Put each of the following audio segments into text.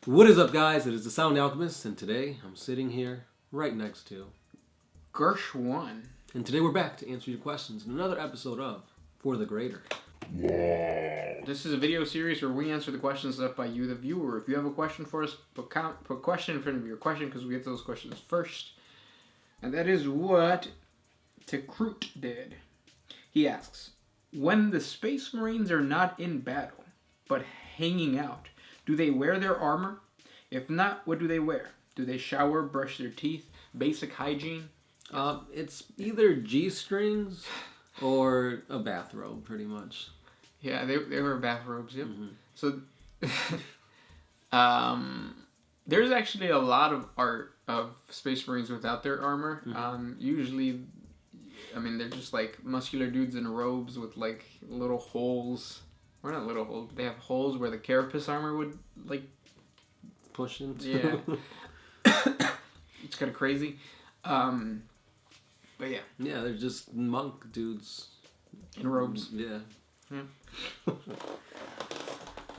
What is up, guys? It is the Sound Alchemist, and today I'm sitting here right next to Gershwan. And today we're back to answer your questions in another episode of For the Greater. This is a video series where we answer the questions left by you, the viewer. If you have a question for us, put question in front of your question because we get those questions first. And that is what Tekroot did. He asks, when the Space Marines are not in battle, but hanging out, do they wear their armor? If not, what do they wear? Do they shower, brush their teeth, basic hygiene? It's either G-strings or a bathrobe, pretty much. Yeah, they wear bathrobes, yep. Mm-hmm. So, there's actually a lot of art of Space Marines without their armor. Mm-hmm. Usually, I mean, they're just like muscular dudes in robes with like little holes. Or not little holes. They have holes where the carapace armor would like push into. Yeah. It's kind of crazy. But yeah. Yeah, they're just monk dudes. In robes. Yeah.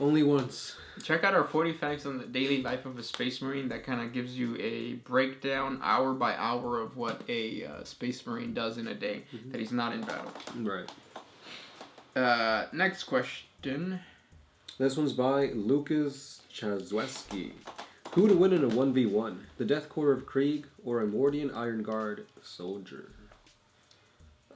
Only once. Check out our 40 facts on the daily life of a Space Marine. That kind of gives you a breakdown hour by hour of what a Space Marine does in a day that he's not in battle. Right. Next question. This one's by Lucas Chazweski. Who to win in a 1v1? The Death Corps of Krieg or a Mordian Iron Guard soldier?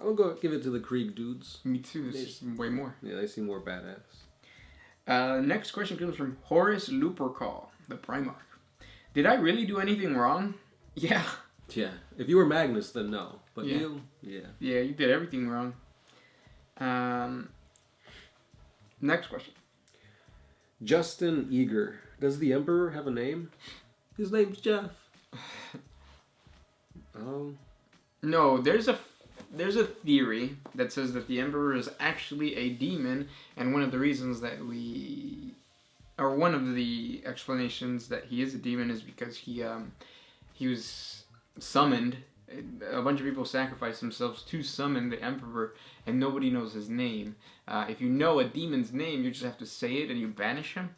I'll go give it to the Krieg dudes. Me too. This is way more. Yeah, they seem more badass. Next question comes from Horus Lupercal, the Primarch. Did I really do anything wrong? Yeah. Yeah. If you were Magnus, then no. But yeah. Yeah, you did everything wrong. Next question. Justin Eager. Does the Emperor have a name? His name's Jeff. No, there's a theory that says that the Emperor is actually a demon, and one of the reasons that one of the explanations that he is a demon is because he was summoned. A bunch of people sacrifice themselves to summon the Emperor, and nobody knows his name. If you know a demon's name, you just have to say it and you banish him.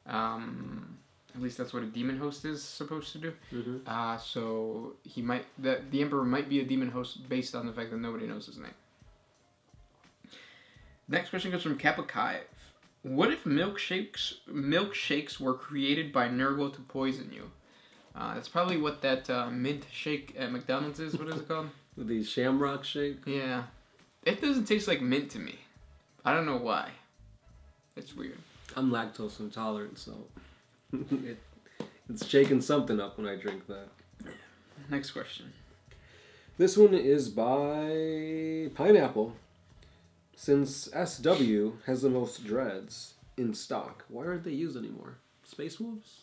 At least that's what a demon host is supposed to do. Mm-hmm. So the Emperor might be a demon host based on the fact that nobody knows his name. Next question comes from Kappa Kaiv. What if milkshakes were created by Nurgle to poison you? That's probably what that mint shake at McDonald's is. What is it called? The Shamrock Shake? Yeah. It doesn't taste like mint to me. I don't know why. It's weird. I'm lactose intolerant, so it's shaking something up when I drink that. Next question. This one is by Pineapple. Since SW has the most dreads in stock, why aren't they used anymore? Space Wolves?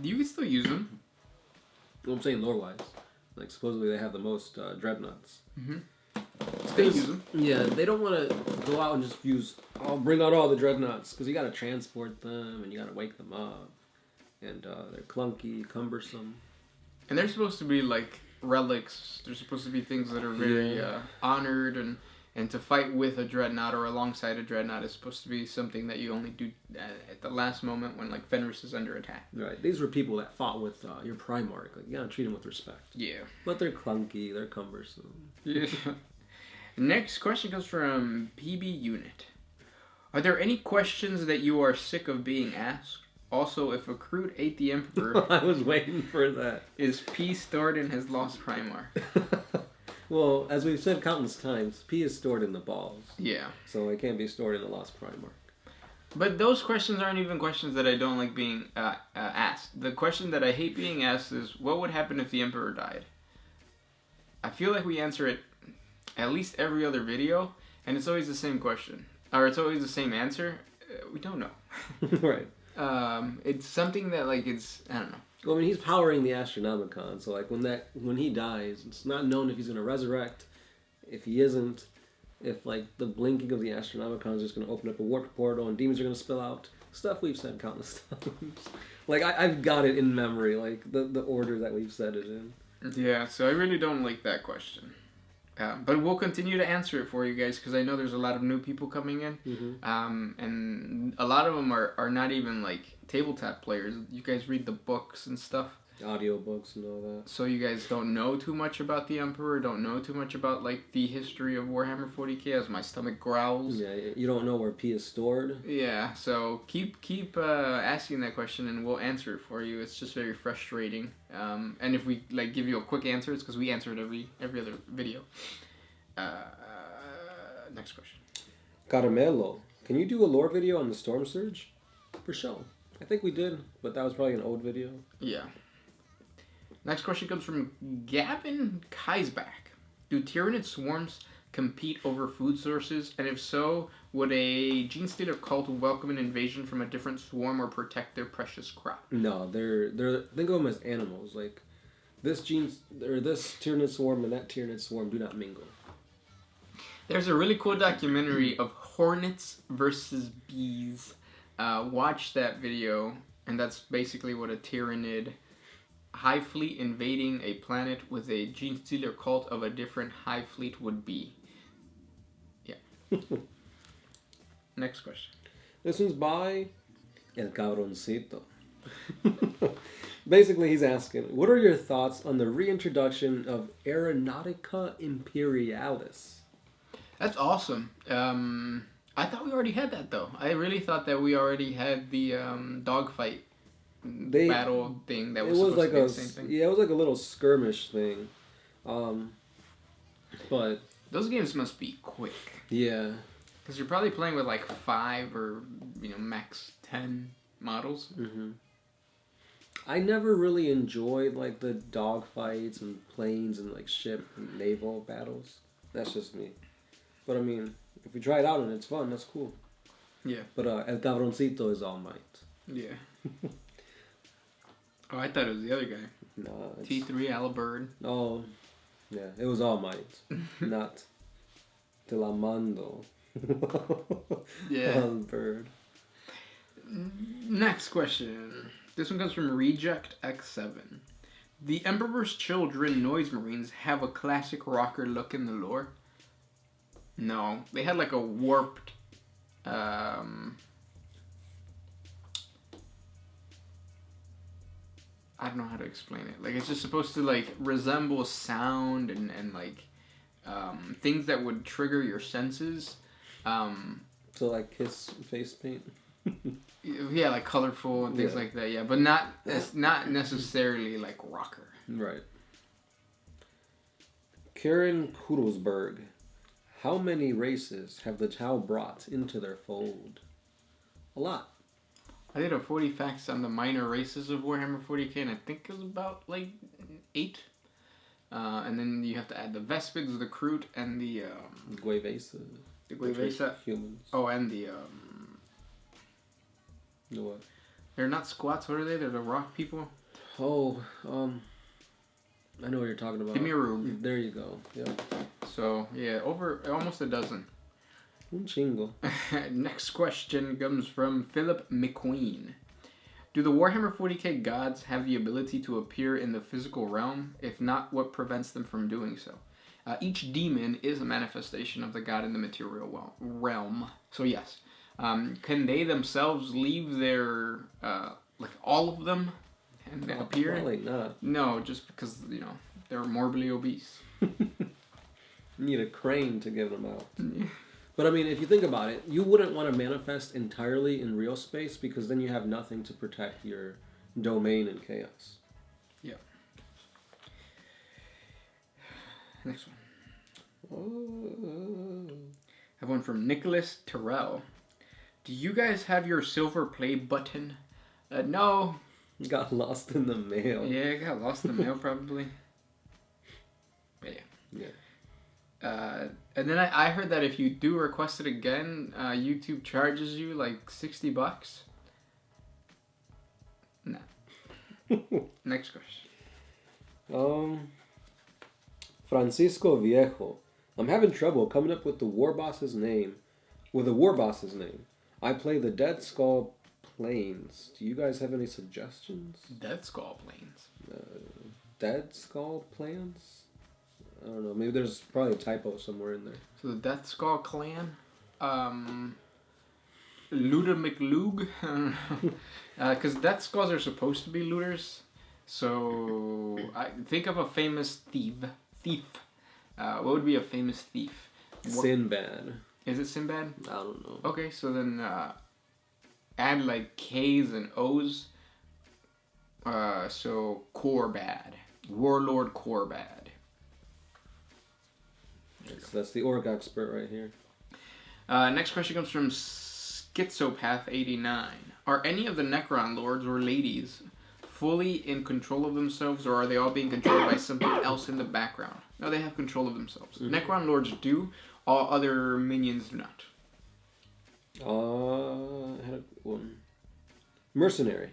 You can still use them. Well, I'm saying lore-wise. Like, supposedly they have the most dreadnoughts. Mm-hmm. They use them. Yeah, they don't want to go out and just bring out all the dreadnoughts, because you got to transport them, and you got to wake them up. And they're clunky, cumbersome. And they're supposed to be, like, relics. They're supposed to be things that are very honored, and to fight with a dreadnought or alongside a dreadnought is supposed to be something that you only do at the last moment when, like, Fenris is under attack. Right. These were people that fought with your Primarch. Like, you gotta treat them with respect. Yeah. But they're clunky. They're cumbersome. Yeah. Next question comes from PB Unit. Are there any questions that you are sick of being asked? Also, if a Kroot ate the Emperor... I was waiting for that. Is P stored in his lost Primarch? Well, as we've said countless times, P is stored in the balls. Yeah. So it can't be stored in the lost Primarch. But those questions aren't even questions that I don't like being asked. The question that I hate being asked is, what would happen if the Emperor died? I feel like we answer it at least every other video, and it's always the same question. Or it's always the same answer. We don't know. Right. It's something that, like, it's... I don't know. Well, I mean, he's powering the Astronomicon, so, like, when he dies, it's not known if he's going to resurrect, if he isn't, if, like, the blinking of the Astronomicon is just going to open up a warp portal and demons are going to spill out. Stuff we've said countless times. Like, I've got it in memory, like, the order that we've said it in. Yeah, so I really don't like that question. But we'll continue to answer it for you guys because I know there's a lot of new people coming in. Mm-hmm. And a lot of them are not even like tabletop players. You guys read the books and stuff. Audiobooks and all that. So you guys don't know too much about the Emperor, don't know too much about like the history of Warhammer 40K as my stomach growls. Yeah, you don't know where P is stored. Yeah, so keep asking that question and we'll answer it for you. It's just very frustrating. And if we like give you a quick answer, it's because we answer it every other video. Next question. Caramelo, can you do a lore video on the Storm Surge? For sure. I think we did, but that was probably an old video. Yeah. Next question comes from Gavin Kaisbach. Do Tyranid swarms compete over food sources? And if so, would a Gene Stealer cult welcome an invasion from a different swarm or protect their precious crop? No, they're think of them as animals. Like this Tyranid swarm and that Tyranid swarm do not mingle. There's a really cool documentary of hornets versus bees. Watch that video, and that's basically what a Tyranid Hive fleet invading a planet with a Gene Stealer cult of a different Hive fleet would be. Yeah. Next question. This one's by El Cabroncito. Basically, he's asking, what are your thoughts on the reintroduction of Aeronautica Imperialis? That's awesome. I thought we already had that, though. I really thought that we already had the dogfight battle thing that was supposed to be the same thing. Yeah, it was like a little skirmish thing. But those games must be quick. Yeah. Because you're probably playing with like 5 or max 10 models. Mm-hmm. I never really enjoyed like the dogfights and planes and like ship and naval battles. That's just me. But I mean, if we try it out and it's fun, that's cool. Yeah. But El Cabroncito is All Might. Yeah. Oh, I thought it was the other guy. No. T3 Alabird. Oh, yeah. It was All Might, not Te la mando. Yeah. Alabird. Next question. This one comes from Reject X7. The Emperor's Children Noise Marines have a classic rocker look in the lore. No, they had like a warped. I don't know how to explain it. Like, it's just supposed to like resemble sound and like things that would trigger your senses. So like kiss face paint. Yeah, like colorful and things like that. Yeah, but it's not necessarily like rocker. Right. Karen Kudelsberg. How many races have the Tau brought into their fold? A lot. I did a 40 facts on the minor races of Warhammer 40K, and I think it was about like 8. And then you have to add the Vespids, the Kroot, and the Guevesa. The Guevesa. Humans. Oh, and the The what? They're not squats. What are they? They're the rock people. Oh, I know what you're talking about. Demirug. There you go. Yeah. So yeah, over almost a dozen. Un chingo. Next question comes from Philip McQueen. Do the Warhammer 40k gods have the ability to appear in the physical realm? If not, what prevents them from doing so? Each demon is a manifestation of the god in the material realm. So yes. Can they themselves leave their, like all of them and appear? Probably not. No, just because, they're morbidly obese. You need a crane to get them out. But I mean, if you think about it, you wouldn't want to manifest entirely in real space because then you have nothing to protect your domain in chaos. Yeah. Next one. I have one from Nicholas Terrell. Do you guys have your silver play button? No. Got lost in the mail. Yeah, it got lost in the mail probably. But yeah. And then I heard that if you do request it again, YouTube charges you like $60. Nah. Next question. Francisco Viejo. I'm having trouble coming up with a warboss's name. I play the Dead Skull Plains. Do you guys have any suggestions? Dead Skull Plains. Dead Skull Plans? I don't know. Maybe there's probably a typo somewhere in there. So the Death Skull clan, Looter McLoog, because Death Skulls are supposed to be looters. So I think of a famous thief. What would be a famous thief? Sinbad. Is it Sinbad? I don't know. Okay, so then add like K's and O's. So Korbad. Warlord Korbad. So that's the orc expert right here. Next question comes from Schizopath89. Are any of the Necron lords or ladies fully in control of themselves, or are they all being controlled by something else in the background? No, they have control of themselves. Mm-hmm. Necron lords do. All other minions do not. I had one. Mercenary.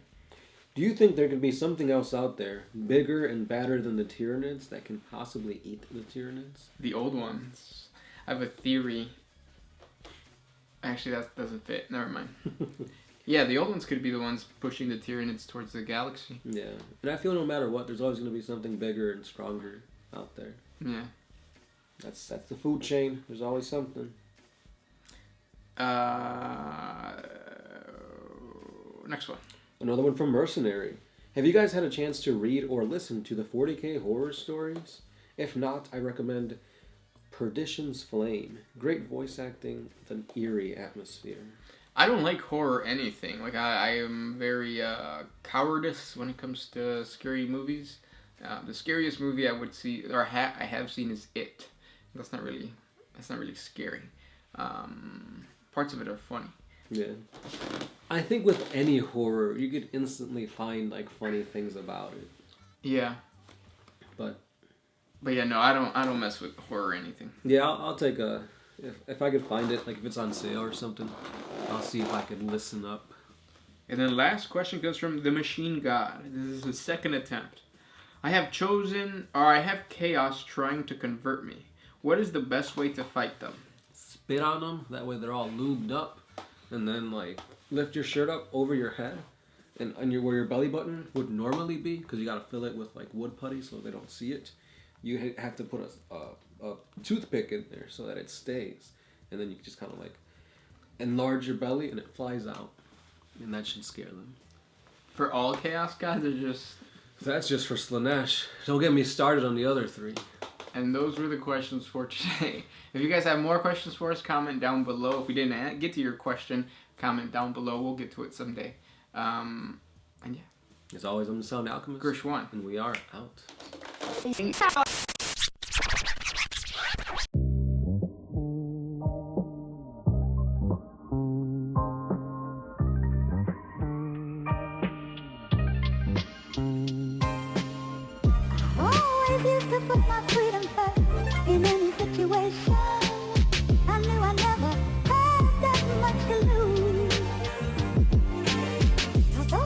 Do you think there could be something else out there, bigger and badder than the Tyranids, that can possibly eat the Tyranids? The old ones. I have a theory. Actually, that doesn't fit. Never mind. Yeah, the old ones could be the ones pushing the Tyranids towards the galaxy. Yeah. And I feel no matter what, there's always going to be something bigger and stronger out there. Yeah. That's the food chain. There's always something. Next one. Another one from Mercenary. Have you guys had a chance to read or listen to the 40K horror stories? If not, I recommend Perdition's Flame. Great voice acting with an eerie atmosphere. I don't like horror anything. Like I am very cowardice when it comes to scary movies. The scariest movie I would see or I have seen is It. That's not really scary. Parts of it are funny. Yeah. I think with any horror, you could instantly find like funny things about it. Yeah. But yeah, no, I don't mess with horror or anything. Yeah, I'll take a if I could find it, like if it's on sale or something, I'll see if I could listen up. And then last question comes from the Machine God. This is his second attempt. I have chaos trying to convert me. What is the best way to fight them? Spit on them. That way they're all lubed up. And then, like, lift your shirt up over your head. And where your belly button would normally be, because you got to fill it with, like, wood putty so they don't see it. You have to put a toothpick in there so that it stays. And then you just kind of, like, enlarge your belly and it flies out. And that should scare them. For all Chaos Gods, or just... That's just for Slanesh. Don't get me started on the other three. And those were the questions for today. If you guys have more questions for us, comment down below. If we didn't get to your question, comment down below. We'll get to it someday. And yeah. As always, I'm the Sound Alchemist. Gershwan. And we are out. Always used to put my freedom first in any situation.